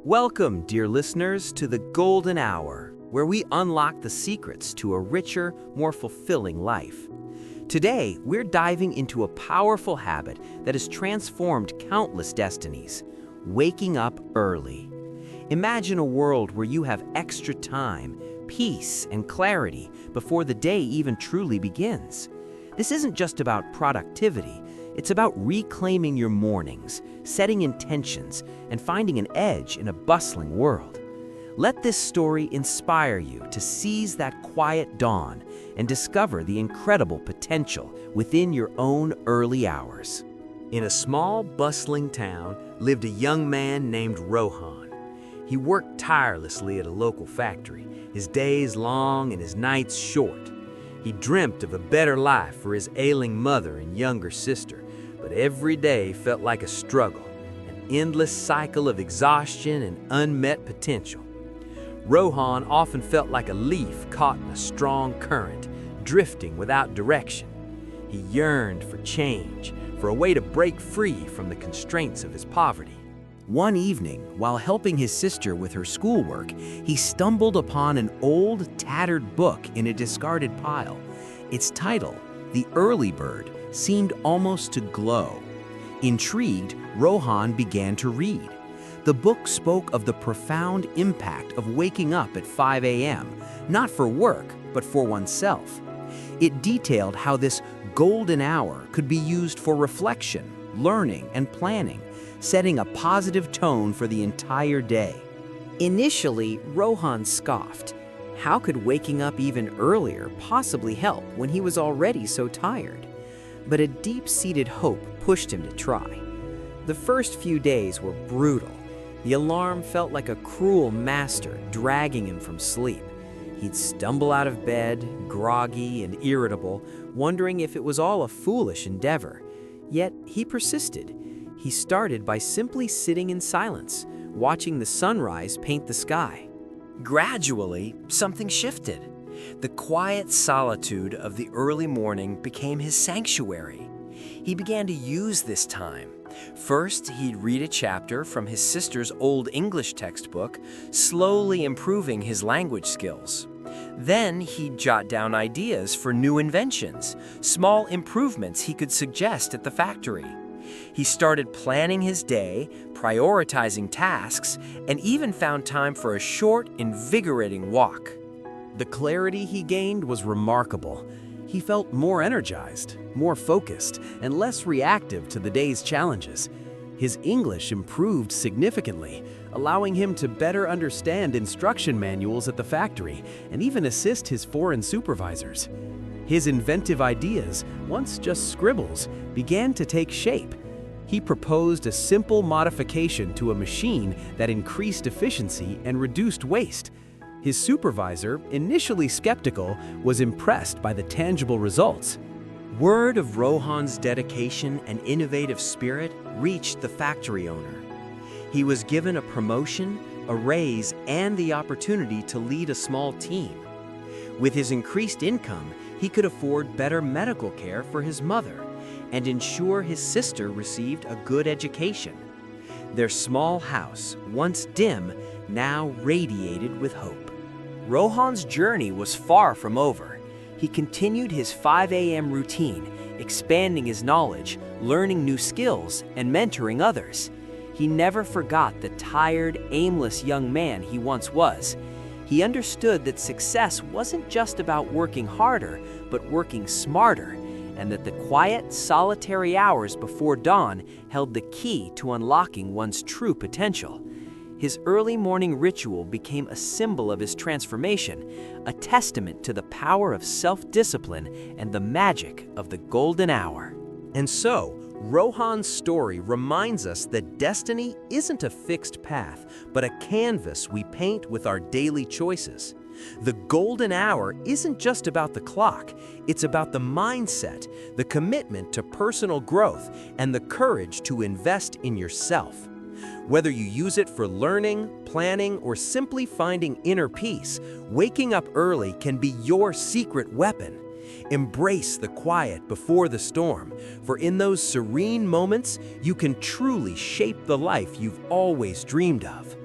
Welcome, dear listeners, to the Golden Hour, where we unlock the secrets to a richer, more fulfilling life. Today, we're diving into a powerful habit that has transformed countless destinies: waking up early. Imagine a world where you have extra time, peace, and clarity before the day even truly begins. This isn't just about productivity. It's about reclaiming your mornings, setting intentions, and finding an edge in a bustling world. Let this story inspire you to seize that quiet dawn and discover the incredible potential within your own early hours. In a small, bustling town lived a young man named Rohan. He worked tirelessly at a local factory, his days long and his nights short. He dreamt of a better life for his ailing mother and younger sister, but every day felt like a struggle, an endless cycle of exhaustion and unmet potential. Rohan often felt like a leaf caught in a strong current, drifting without direction. He yearned for change, for a way to break free from the constraints of his poverty. One evening, while helping his sister with her schoolwork, he stumbled upon an old, tattered book in a discarded pile. Its title, The Early Bird, seemed almost to glow. Intrigued, Rohan began to read. The book spoke of the profound impact of waking up at 5 a.m., not for work, but for oneself. It detailed how this golden hour could be used for reflection, learning, and planning, setting a positive tone for the entire day. Initially, Rohan scoffed. How could waking up even earlier possibly help when he was already so tired? But a deep-seated hope pushed him to try. The first few days were brutal. The alarm felt like a cruel master dragging him from sleep. He'd stumble out of bed, groggy and irritable, wondering if it was all a foolish endeavor. Yet he persisted. He started by simply sitting in silence, watching the sunrise paint the sky. Gradually, something shifted. The quiet solitude of the early morning became his sanctuary. He began to use this time. First, he'd read a chapter from his sister's old English textbook, slowly improving his language skills. Then he'd jot down ideas for new inventions, small improvements he could suggest at the factory. He started planning his day, prioritizing tasks, and even found time for a short, invigorating walk. The clarity he gained was remarkable. He felt more energized, more focused, and less reactive to the day's challenges. His English improved significantly, allowing him to better understand instruction manuals at the factory and even assist his foreign supervisors. His inventive ideas, once just scribbles, began to take shape. He proposed a simple modification to a machine that increased efficiency and reduced waste. His supervisor, initially skeptical, was impressed by the tangible results. Word of Rohan's dedication and innovative spirit reached the factory owner. He was given a promotion, a raise, and the opportunity to lead a small team. With his increased income, he could afford better medical care for his mother and ensure his sister received a good education. Their small house, once dim, now radiated with hope. Rohan's journey was far from over. He continued his 5 a.m. routine, expanding his knowledge, learning new skills, and mentoring others. He never forgot the tired, aimless young man he once was. He understood that success wasn't just about working harder, but working smarter, and that the quiet, solitary hours before dawn held the key to unlocking one's true potential. His early morning ritual became a symbol of his transformation, a testament to the power of self-discipline and the magic of the golden hour. And so, Rohan's story reminds us that destiny isn't a fixed path, but a canvas we paint with our daily choices. The golden hour isn't just about the clock, it's about the mindset, the commitment to personal growth, and the courage to invest in yourself. Whether you use it for learning, planning, or simply finding inner peace, waking up early can be your secret weapon. Embrace the quiet before the storm, for in those serene moments, you can truly shape the life you've always dreamed of.